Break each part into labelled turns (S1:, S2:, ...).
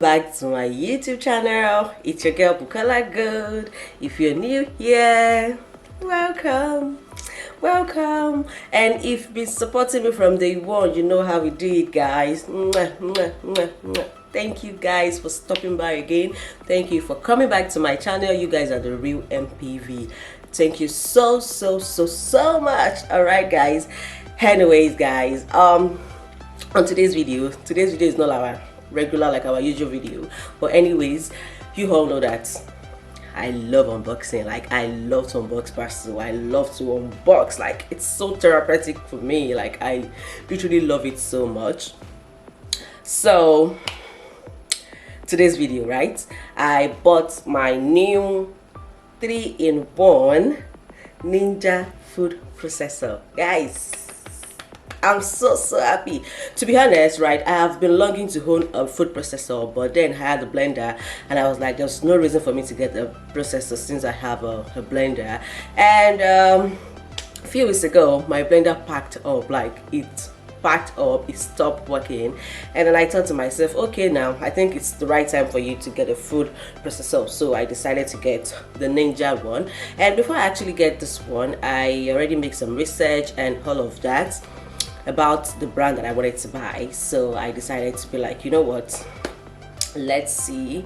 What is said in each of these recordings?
S1: Back to my YouTube channel. It's your girl Bukola Good. If you're new here, welcome, and if you've been supporting me from day one, you know how we do it, guys. Mwah, mwah, mwah, mwah. Thank you guys for stopping by again. Thank you for coming back to my channel. You guys are the real MPV. Thank you so much. All right, guys. Anyways, guys, on today's video is not our regular, like our usual video, but anyways, you all know that I love unboxing. Like, I love to unbox parcels. I love to unbox. Like, it's so therapeutic for me. Like, I literally love it so much. So today's video, right, I bought my new 3-in-1 Ninja food processor, guys. I'm so happy. To be honest, right, I have been longing to own a food processor, but then I had a blender and I was like, there's no reason for me to get a processor since I have a blender. And a few weeks ago, my blender packed up. Like, it packed up, it stopped working, and then I thought to myself, okay, now I think it's the right time for you to get a food processor. So I decided to get the Ninja one. And before I actually get this one, I already made some research and all of that about the brand that I wanted to buy. So I decided to be like, you know what, let's see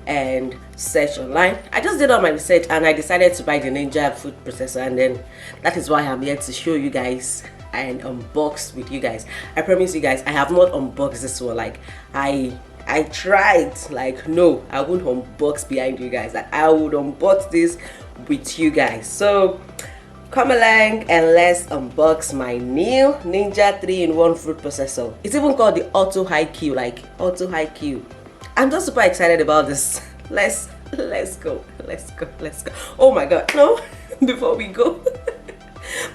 S1: and search online. I just did all my research and I decided to buy the Ninja food processor, and then that is why I'm here to show you guys and unbox with you guys. I promise you guys, I have not unboxed this one. Like, I tried, like, no, I won't unbox behind you guys. Like, I would unbox this with you guys. So come along and let's unbox my new Ninja 3-in-1 food processor. It's even called the Auto High Q, like Auto High Q. I'm just super excited about this. Let's go. Oh my god, no, before we go,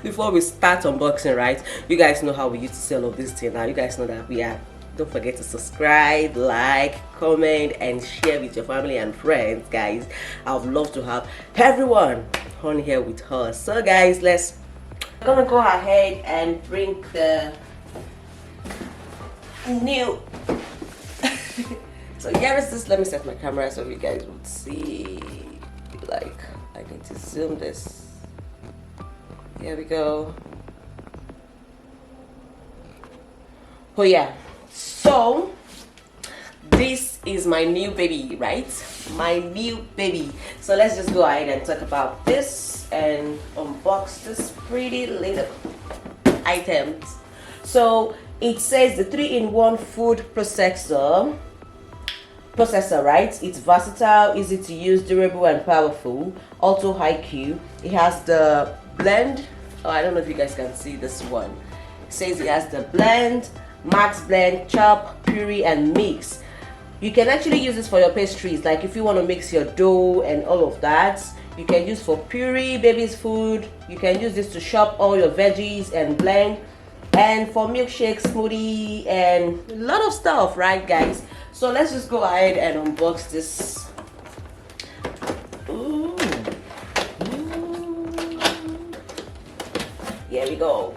S1: before we start unboxing, right, you guys know how we used to say all of this thing. Now you guys know that we are. Don't forget to subscribe, like, comment, and share with your family and friends, guys. I would love to have everyone on here with us. So guys, I'm gonna go ahead and bring the new so here is this. Let me set my camera so you guys would see. Like, I need to zoom this. Here we go. Oh yeah, so this is my new baby, right? My new baby. So let's just go ahead and talk about this and unbox this pretty little items. So it says the 3-in-1 food processor, right? It's versatile, easy to use, durable and powerful. Auto High Q. It has the blend. Oh, I don't know if you guys can see this one. It says it has the blend, max blend, chop, puree and mix. You can actually use this for your pastries. Like, if you want to mix your dough and all of that, you can use for puree, baby's food. You can use this to chop all your veggies and blend, and for milkshake, smoothie, and a lot of stuff, right, guys? So let's just go ahead and unbox this. Ooh. Here we go.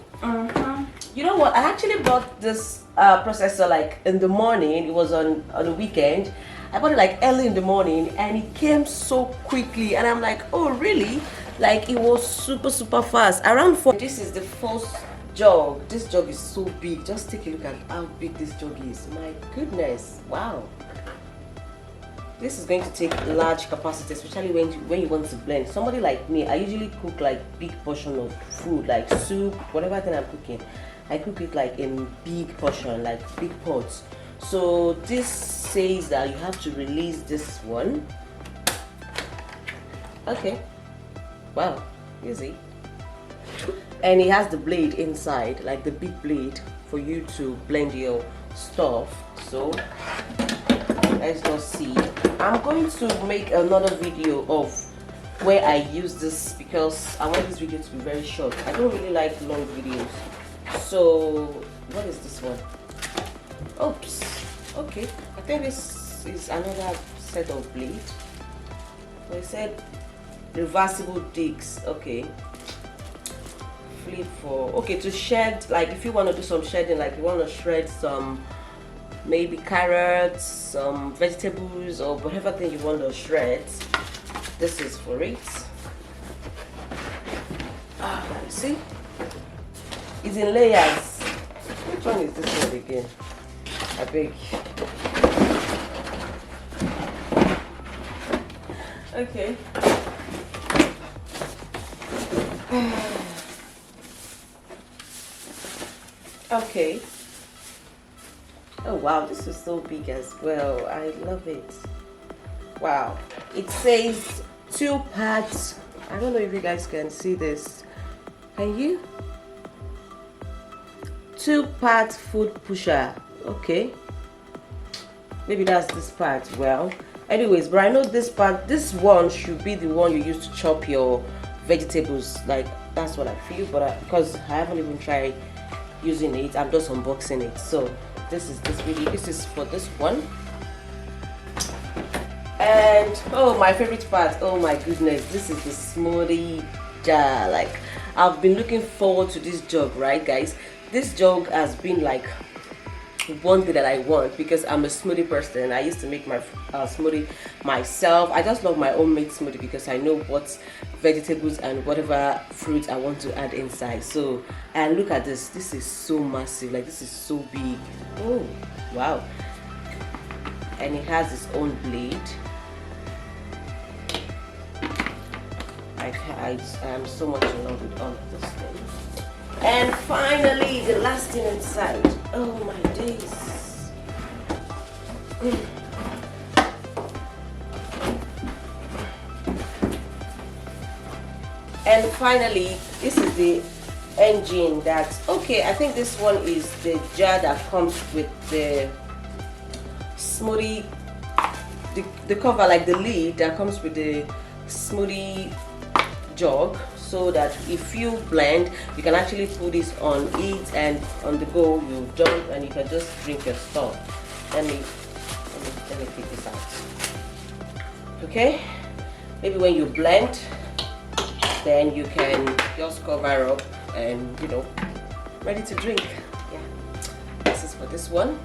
S1: You know what, I actually bought this processor like in the morning. It was on a weekend. I bought it like early in the morning and it came so quickly, and I'm like, oh really? Like, it was super fast. Around 4. This is the first jug. This jug is so big. Just take a look at how big this jug is. My goodness, wow. This is going to take large capacity, especially when you want to blend. Somebody like me, I usually cook like big portion of food, like soup, whatever thing I'm cooking. I cook it like in big portion, like big pots. So this says that you have to release this one. Okay, wow, easy. And it has the blade inside, like the big blade for you to blend your stuff. So let's just see. I'm going to make another video of where I use this because I want this video to be very short. I don't really like long videos. So what is this one? Oops. Okay, I think this is another set of blades. So it said reversible discs. Okay, flip for, okay, to shed, like if you want to do some shedding, like you want to shred some maybe carrots, some vegetables, or whatever thing you want to shred. This is for it. You see, it's in layers. Which one is this one again? I beg. Okay. Okay. Oh wow, this is so big as well. I love it. Wow. It says 2 parts. I don't know if you guys can see this. Can you? 2-part food pusher. Okay. Maybe that's this part. Well, anyways, but I know this part, this one should be the one you use to chop your vegetables. Like, that's what I feel, but because I haven't even tried using it, I'm just unboxing it. So this is this video. This is for this one. And oh, my favorite part, oh my goodness, this is the smoothie jar. Like, I've been looking forward to this jug, right guys? This jug has been like one thing that I want, because I'm a smoothie person. I used to make my smoothie myself. I just love my own made smoothie because I know what vegetables and whatever fruit I want to add inside. So, and look at this. This is so massive. Like, this is so big. Oh wow. And it has its own blade. I am so much in love with all of this thing. And finally, the last thing inside. Oh my days. And finally, this is the engine that, okay, I think this one is the jar that comes with the smoothie, the cover, like the lid that comes with the smoothie jug, so that if you blend, you can actually put this on it, and on the go you dump and you can just drink your stuff. Let me take this out. Okay, maybe when you blend, then you can just cover up and, you know, ready to drink. Yeah, this is for this one.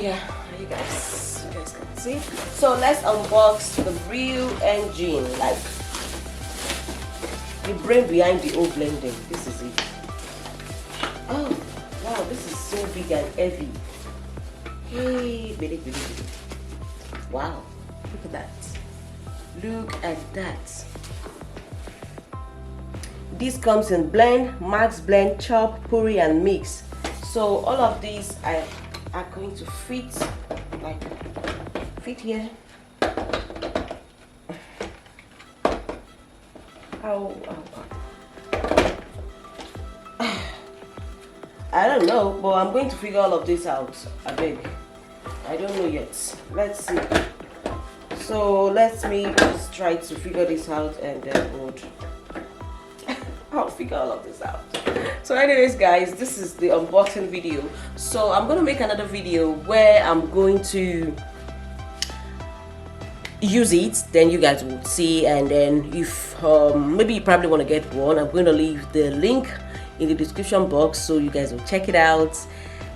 S1: Yeah, you guys can see. So let's unbox the real engine, like the brain behind the old blending. This is it. Oh wow, this is so big and heavy. Hey, baby. Wow, look at that. Look at that. This comes in blend, max blend, chop, puree, and mix. So all of these are going to fit here. I don't know, but I'm going to figure all of this out. I beg. I don't know yet. Let's see. So let me just try to figure this out, and then I'll figure all of this out. So anyways guys, this is the unboxing video. So I'm going to make another video where I'm going to use it, then you guys will see. And then if maybe you probably want to get one, I'm going to leave the link in the description box so you guys will check it out.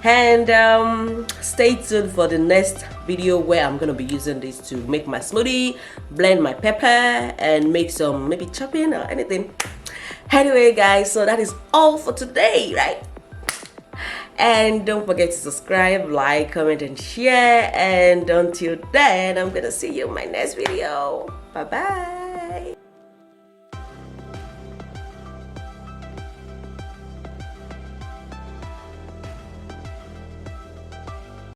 S1: And stay tuned for the next video where I'm going to be using this to make my smoothie, blend my pepper, and make some maybe chopping or anything. Anyway guys, so that is all for today, right? And don't forget to subscribe, like, comment, and share. And until then, I'm gonna see you in my next video. Bye bye.